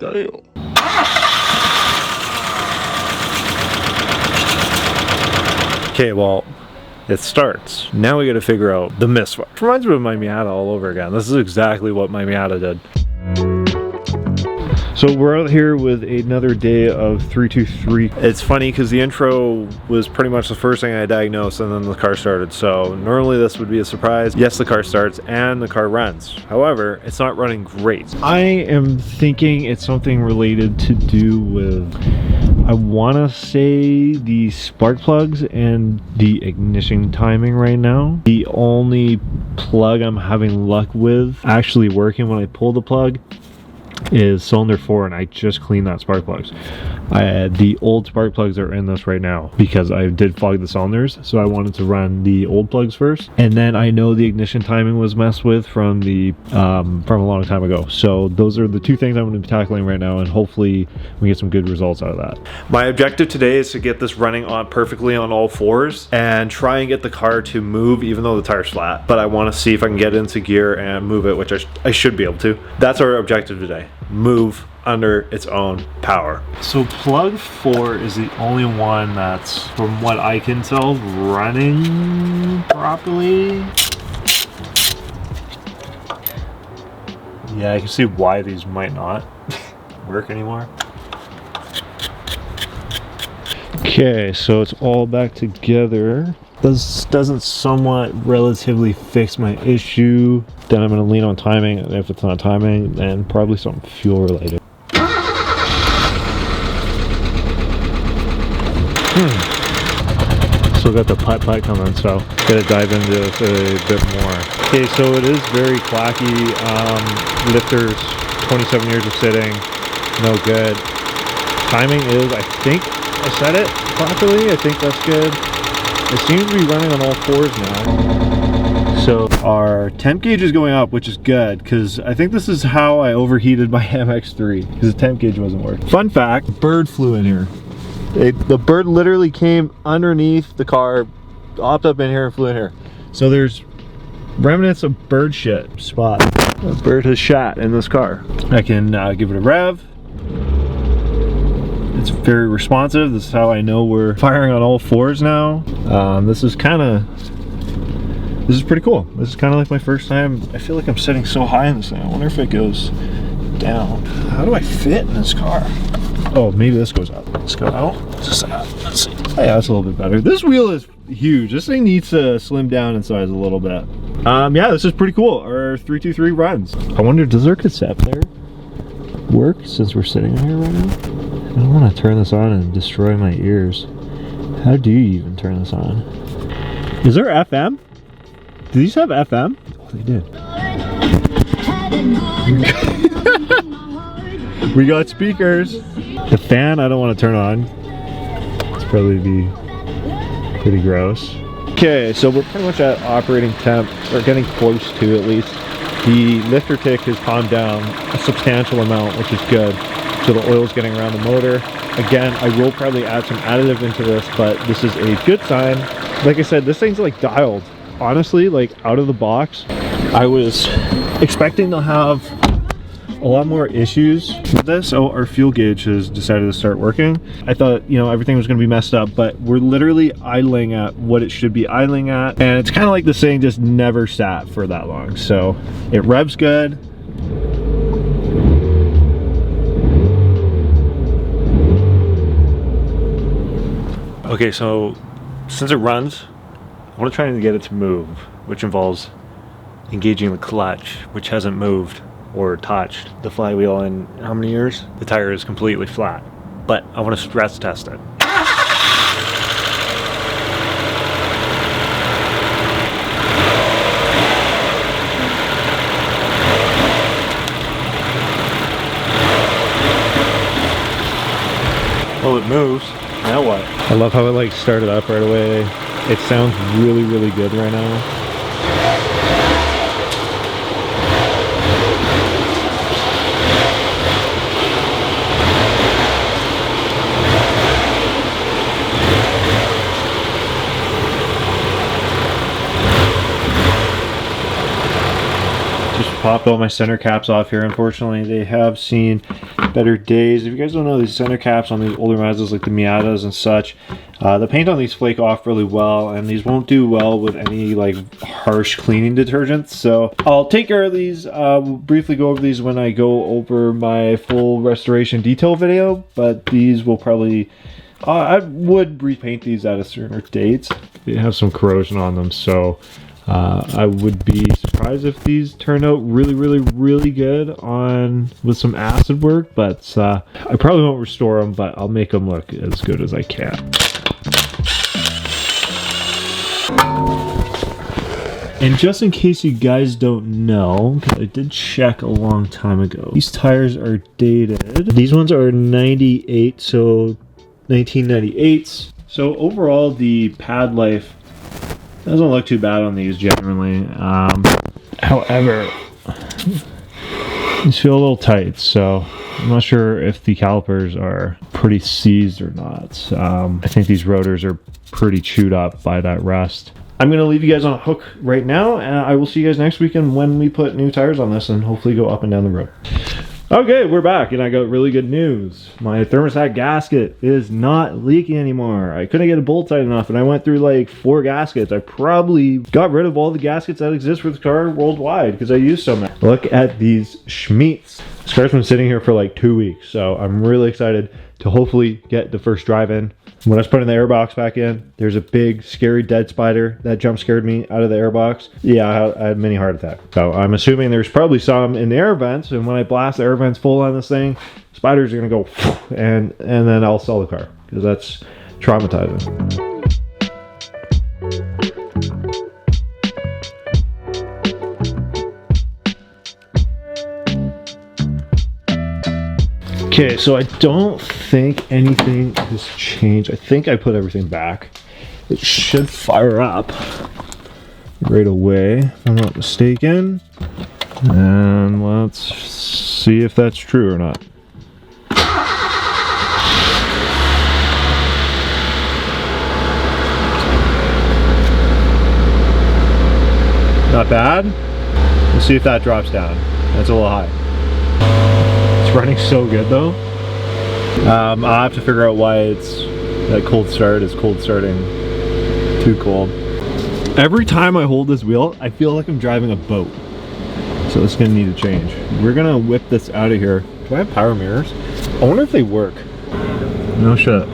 Damn. Okay, well, it starts. Now we gotta figure out the misfire. Reminds me of my Miata all over again. This is exactly what my Miata did. So we're out here with another day of 323. It's funny because the intro was pretty much the first thing I diagnosed and then the car started. So normally this would be a surprise. Yes, the car starts and the car runs. However, it's not running great. I am thinking it's something related to do with, I want to say, the spark plugs and the ignition timing right now. The only plug I'm having luck with actually working when I pull the plug is cylinder 4, and I just cleaned that spark plugs. The old spark plugs are in this right now because I did fog the cylinders, so I wanted to run the old plugs first, and then I know the ignition timing was messed with from the from a long time ago. So those are the two things I'm going to be tackling right now, and hopefully we get some good results out of that. My objective today is to get this running on perfectly on all fours and try and get the car to move even though the tire's flat, but I want to see if I can get into gear and move it, which I should be able to. That's our objective today. Move under its own power. So plug 4 is the only one that's, from what I can tell, running properly. Yeah, I can see why these might not work anymore. Okay, so it's all back together. This doesn't somewhat relatively fix my issue. Then I'm going to lean on timing, and if it's not timing, then probably something fuel related. Still got the putt-putt coming, so gotta dive into this a bit more. Okay, so it is very clacky. Lifters, 27 years of sitting, no good. Timing is, I think I said it properly. I think that's good. It seems to be running on all fours now. So our temp gauge is going up, which is good, because I think this is how I overheated my MX-3, because the temp gauge wasn't working. Fun fact, bird flew in here. The bird literally came underneath the car, hopped up in here and flew in here. So there's remnants of bird shit spot. A bird has shat in this car. I can give it a rev. It's very responsive. This is how I know we're firing on all fours now. This is pretty cool. This is kind of like my first time. I feel like I'm sitting so high in this thing. I wonder if it goes down. How do I fit in this car? Oh, maybe this goes up. Let's go out. Let's see. Oh, yeah, that's a little bit better. This wheel is huge. This thing needs to slim down in size a little bit. Yeah, this is pretty cool. Our 323 runs. I wonder, does our cassette player work since we're sitting here right now? I don't want to turn this on and destroy my ears. How do you even turn this on? Is there FM? Do these have FM? Oh, they did. We got speakers. The fan I don't want to turn on. It's probably be pretty gross. Okay, so we're pretty much at operating temp, or getting close to at least. The lifter tick has calmed down a substantial amount, which is good. So the oil's getting around the motor. Again, I will probably add some additive into this, but this is a good sign. Like I said, this thing's like dialed. Honestly, like out of the box, I was expecting to have a lot more issues with this. Oh, our fuel gauge has decided to start working. I thought, you know, everything was going to be messed up, but we're literally idling at what it should be idling at. And it's kind of like this thing just never sat for that long. So it revs good. Okay, so since it runs, I want to try and get it to move, which involves engaging the clutch, which hasn't moved or touched the flywheel in how many years? The tire is completely flat, but I want to stress test it. Well, it moves. Now what? I love how it like started up right away. It sounds really, really good right now. popped all my center caps off here. Unfortunately, they have seen better days. If you guys don't know, these center caps on these older Mazdas like the Miatas and such, the paint on these flake off really well, and these won't do well with any like harsh cleaning detergents. So I'll take care of these. We'll briefly go over these when I go over my full restoration detail video, but these will probably, I would repaint these at a certain date. They have some corrosion on them, so I would be surprised if these turn out really good on with some acid work, but I probably won't restore them, but I'll make them look as good as I can. And just in case you guys don't know, because I did check a long time ago, these tires are dated. These ones are 98, so 1998s. So overall, the pad life doesn't look too bad on these generally. However, these feel a little tight, so I'm not sure if the calipers are pretty seized or not. I think these rotors are pretty chewed up by that rust. I'm going to leave you guys on a hook right now, and I will see you guys next weekend when we put new tires on this and hopefully go up and down the road. Okay, we're back, and I got really good news. My thermostat gasket is not leaking anymore. I couldn't get it bolt tight enough, and I went through like 4 gaskets. I probably got rid of all the gaskets that exist for the car worldwide because I use so many. Look at these Schmeats. This car's been sitting here for like 2 weeks, so I'm really excited to hopefully get the first drive in. When I was putting the airbox back in, there's a big, scary dead spider that jump scared me out of the airbox. Yeah, I had a mini heart attack. So I'm assuming there's probably some in the air vents, and when I blast the air vents full on this thing, spiders are gonna go and then I'll sell the car, because that's traumatizing. Okay, so I don't think anything has changed. I think I put everything back. It should fire up right away, if I'm not mistaken. And let's see if that's true or not. Not bad. Let's see if that drops down. That's a little high. Running so good though. I'll have to figure out why it's that cold start is cold starting too cold. Every time I hold this wheel, I feel like I'm driving a boat. So it's gonna need to change. We're gonna whip this out of here. Do I have power mirrors? I wonder if they work. No shit.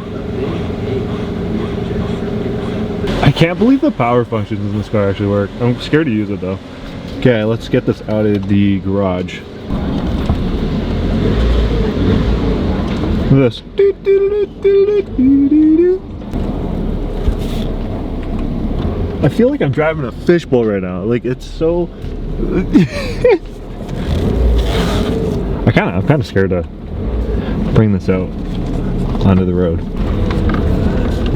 I can't believe the power functions in this car actually work. I'm scared to use it though. Okay, let's get this out of the garage. This. I feel like I'm driving a fishbowl right now. Like it's so. I'm kind of scared to bring this out onto the road.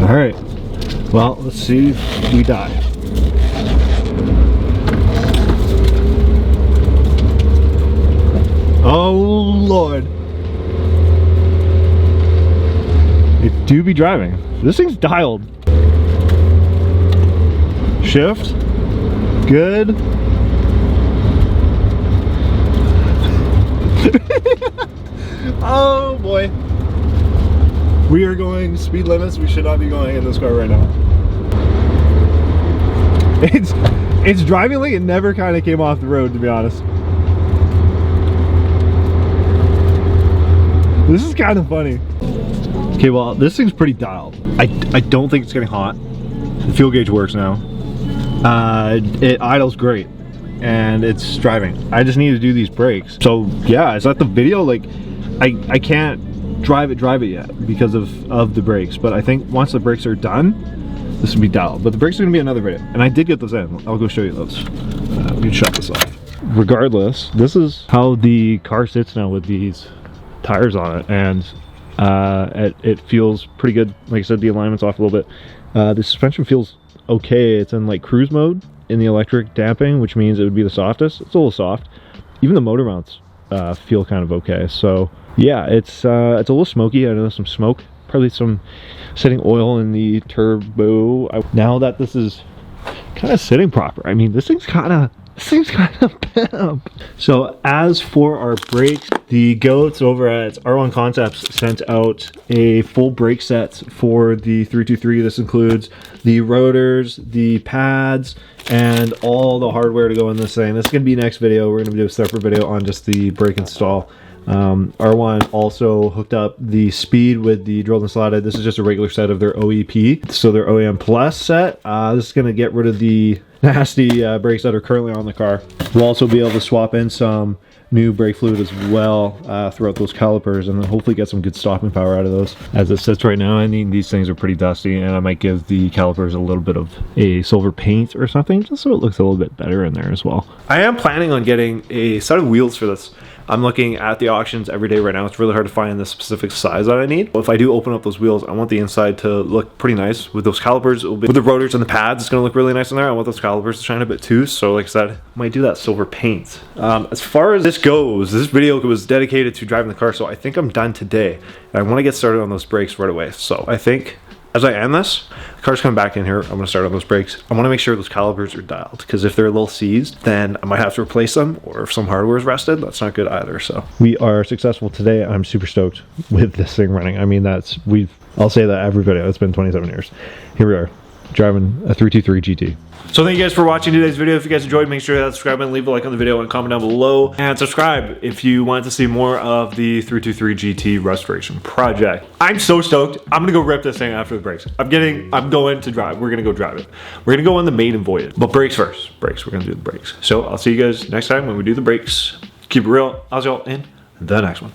All right. Well, let's see if we die. Oh Lord. It do be driving. This thing's dialed. Shift. Good. Oh boy. We are going speed limits we should not be going in this car right now. It's driving like it never kind of came off the road, to be honest. This is kind of funny. Okay, well, this thing's pretty dialed. I don't think it's getting hot. The fuel gauge works now. It idles great, and it's driving. I just need to do these brakes. So yeah, is that the video? Like, I can't drive it yet because of the brakes. But I think once the brakes are done, this will be dialed. But the brakes are gonna be another video, and I did get those in. I'll go show you those. Let me shut this off. Regardless, this is how the car sits now with these tires on it, and it feels pretty good. Like I said, the alignment's off a little bit. The suspension feels okay. It's in like cruise mode in the electric damping, which means it would be the softest. It's a little soft. Even the motor mounts feel kind of okay. So yeah, it's a little smoky. I know there's some smoke, probably some setting oil in the turbo. Now that this is kind of sitting proper, I mean, this thing's kind of This thing's kind of pimp. So as for our brakes, the goats over at R1 Concepts sent out a full brake set for the 323. This includes the rotors, the pads, and all the hardware to go in this thing. This is going to be next video. We're going to do a separate video on just the brake install. R1 also hooked up the speed with the drilled and slotted. This is just a regular set of their OEP, so their OEM Plus set. This is going to get rid of the nasty brakes that are currently on the car. We'll also be able to swap in some new brake fluid as well throughout those calipers, and then hopefully get some good stopping power out of those. As it sits right now, I think these things are pretty dusty, and I might give the calipers a little bit of a silver paint or something, just so it looks a little bit better in there as well. I am planning on getting a set of wheels for this. I'm looking at the auctions every day right now. It's really hard to find the specific size that I need. But if I do open up those wheels, I want the inside to look pretty nice. With those calipers, with the rotors and the pads, it's going to look really nice in there. I want those calipers to shine a bit too. So like I said, I might do that silver paint. As far as this goes, this video was dedicated to driving the car. So I think I'm done today. And I want to get started on those brakes right away. So I think as I end this, the car's coming back in here. I'm going to start on those brakes. I want to make sure those calipers are dialed, because if they're a little seized, then I might have to replace them, or if some hardware is rusted, that's not good either. So we are successful today. I'm super stoked with this thing running. I mean, I'll say that every video. It's been 27 years. Here we are, driving a 323 GT. So thank you guys for watching today's video. If you guys enjoyed, make sure to subscribe and leave a like on the video and comment down below. And subscribe if you want to see more of the 323 GT restoration project. I'm so stoked. I'm gonna go rip this thing after the brakes. I'm going to drive. We're gonna go drive it. We're gonna go on the maiden voyage. But brakes first. Brakes, we're gonna do the brakes. So I'll see you guys next time when we do the brakes. Keep it real. I'll see y'all in the next one.